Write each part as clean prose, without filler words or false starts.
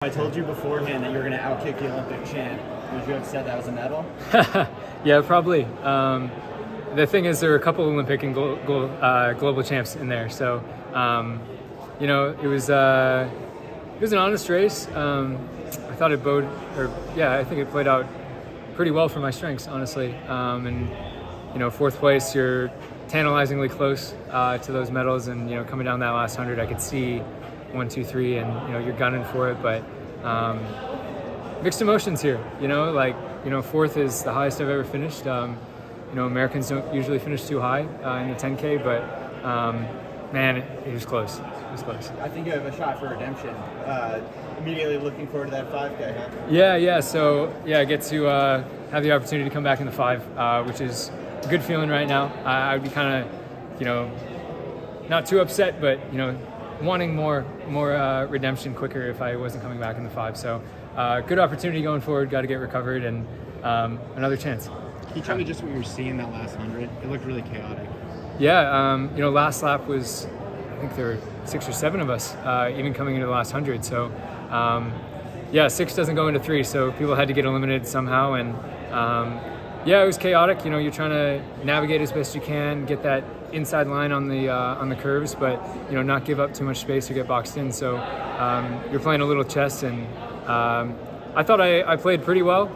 I told you beforehand that you were going to outkick the Olympic champ. Would you have said that was a medal? Yeah, probably. The thing is, there were a couple Olympic and global champs in there, so you know, it was an honest race. I thought it I think it played out pretty well for my strengths, honestly. And you know, fourth place, you're tantalizingly close to those medals, and you know, coming down that last 100, I could see 1, 2, 3, and you know, you're gunning for it, but mixed emotions here. You know, like, you know, fourth is the highest I've ever finished. You know, Americans don't usually finish too high in the 10K, but man, it was close. It was close. I think you have a shot for redemption. Immediately looking forward to that 5K, huh? Yeah. So yeah, I get to have the opportunity to come back in the 5, which is a good feeling right now. I would be kind of, you know, not too upset, but you know, wanting more redemption quicker if I wasn't coming back in the 5. So good opportunity going forward. Got to get recovered and another chance. Can you tell me just what you were seeing that last 100? It looked really chaotic. Yeah, you know, last lap was, I think there were 6 or 7 of us, even coming into the last 100. So yeah, 6 doesn't go into 3, so people had to get eliminated somehow. And yeah, it was chaotic. You know, you're trying to navigate as best you can, get that inside line on the curves, but you know, not give up too much space or get boxed in. So you're playing a little chess, and I thought I played pretty well.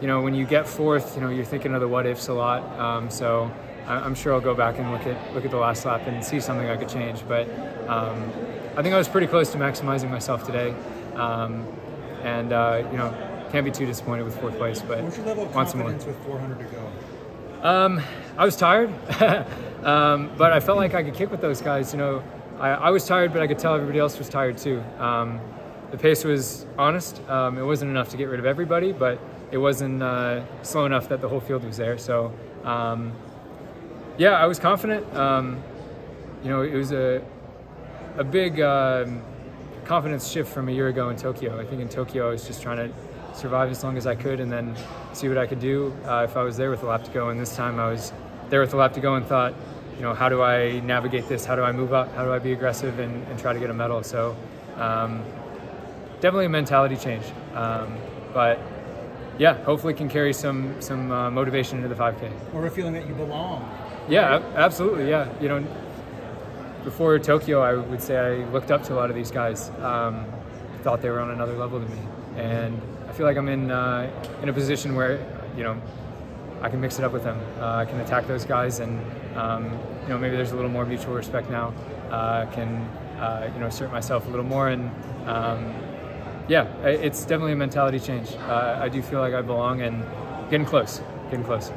You know, when you get fourth, you know, you're thinking of the what ifs a lot. So I'm sure I'll go back and look at the last lap and see something I could change. But I think I was pretty close to maximizing myself today, and you know, can't be too disappointed with fourth place. But what's your level of confidence with 400 to go? I was tired, but I felt like I could kick with those guys. You know, I was tired, but I could tell everybody else was tired too. The pace was honest. It wasn't enough to get rid of everybody, but it wasn't slow enough that the whole field was there. So yeah, I was confident. You know, it was a big confidence shift from a year ago in Tokyo. I think in Tokyo I was just trying to survive as long as I could and then see what I could do if I was there with a lap to go. And this time I was there with a lap to go and thought, you know, how do I navigate this? How do I move up? How do I be aggressive and try to get a medal? So definitely a mentality change. But yeah, hopefully can carry some motivation into the 5K. Or a feeling that you belong. Yeah, absolutely. Yeah, you know, before Tokyo, I would say I looked up to a lot of these guys. Thought they were on another level to me, and I feel like I'm in a position where, you know, I can mix it up with them. I can attack those guys, and you know, maybe there's a little more mutual respect now. Can you know, assert myself a little more, and yeah, it's definitely a mentality change. I do feel like I belong, and getting close.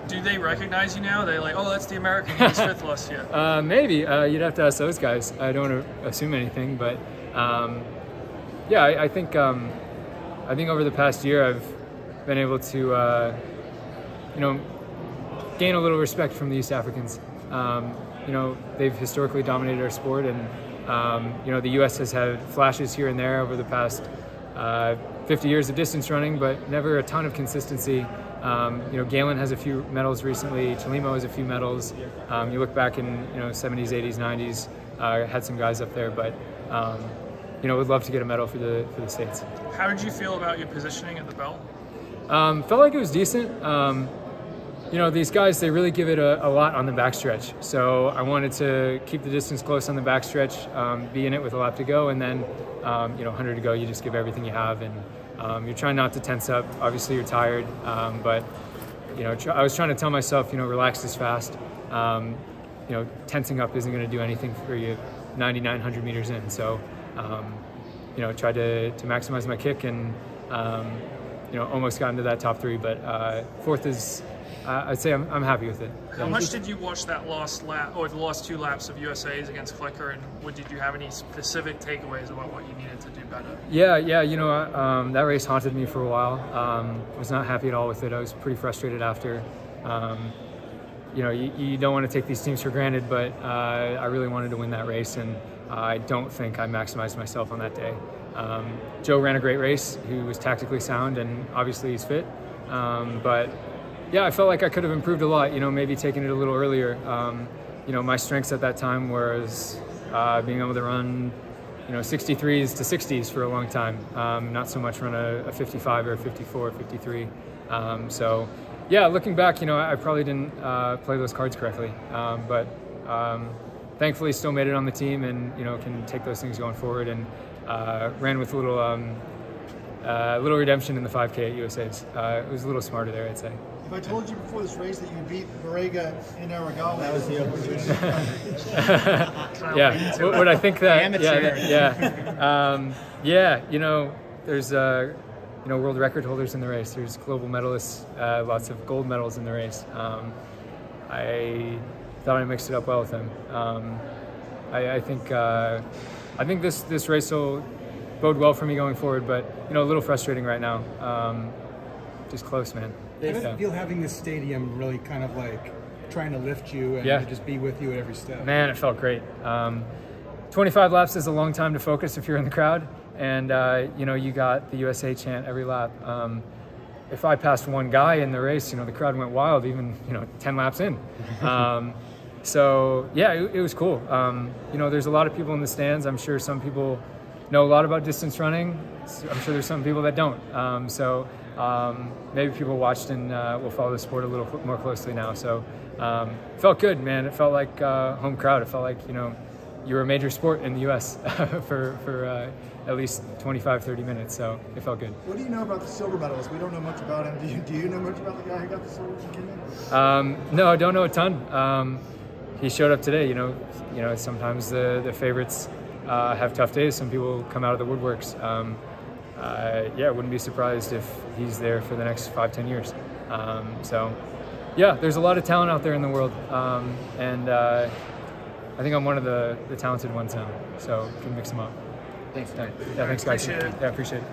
Do they recognize you now? They're like, oh, that's the American who's fifth last year. Maybe. You'd have to ask those guys. I don't want to assume anything, but yeah, I think over the past year I've been able to you know, gain a little respect from the East Africans. You know, they've historically dominated our sport, and you know, the U.S. has had flashes here and there over the past 50 years of distance running, but never a ton of consistency. You know, Galen has a few medals recently. Chelimo has a few medals. You look back in, you know, 70s, 80s, 90s, had some guys up there, but you know, would love to get a medal for the States. How did you feel about your positioning at the belt? Felt like it was decent. You know, these guys, they really give it a lot on the backstretch. So I wanted to keep the distance close on the backstretch, be in it with a lap to go, and then you know, 100 to go, you just give everything you have, and you're trying not to tense up. Obviously, you're tired, but you know, I was trying to tell myself, you know, relax this fast. You know, tensing up isn't going to do anything for you 9,900 meters in. So, you know, tried to maximize my kick, and you know, almost got into that top 3. But fourth is, I'd say I'm happy with it. How much did you watch that last lap, or the last 2 laps of USA's against Flicker, and did you have any specific takeaways about what you needed to do better? Yeah, you know, that race haunted me for a while. Was not happy at all with it. I was pretty frustrated after. You know, you don't want to take these teams for granted, but I really wanted to win that race, and I don't think I maximized myself on that day. Joe ran a great race. He was tactically sound, and obviously he's fit. But yeah, I felt like I could have improved a lot, you know, maybe taking it a little earlier. You know, my strengths at that time was being able to run 63s to 60s for a long time. Not so much run a 55 or a 54 or 53. So yeah, looking back, I probably didn't play those cards correctly, but thankfully still made it on the team, and can take those things going forward, and ran with a little redemption in the 5K at USA's. It was a little smarter there, I'd say. If I told you before this race that you beat Barega in Aragawa, That was the yeah, would I think that? Amateur. Yeah. There's world record holders in the race. There's global medalists, lots of gold medals in the race. I thought I mixed it up well with them. I think this race will bode well for me going forward, but a little frustrating right now. Just close, man. How does it feel having this stadium really kind of like trying to lift you and to just be with you at every step? Man, it felt great. 25 laps is a long time to focus if you're in the crowd, and you got the USA chant every lap. If I passed one guy in the race, the crowd went wild, even 10 laps in. So yeah, it was cool. There's a lot of people in the stands. I'm sure some people know a lot about distance running. I'm sure there's some people that don't. Maybe people watched and will follow the sport a little more closely now. So it felt good, man. It felt like home crowd. It felt like you were a major sport in the U.S. for at least 25-30 minutes. So it felt good. What do you know about the silver medalist? We don't know much about him. Do you know much about the guy who got the silver from Kenya? No, I don't know a ton. He showed up today. Sometimes the favorites have tough days. Some people come out of the woodworks. I wouldn't be surprised if he's there for the next 5-10 years. There's a lot of talent out there in the world, and I think I'm one of the talented ones now, so can mix them up. Thanks, man. Yeah, thanks guys. Appreciate it. Yeah, appreciate it.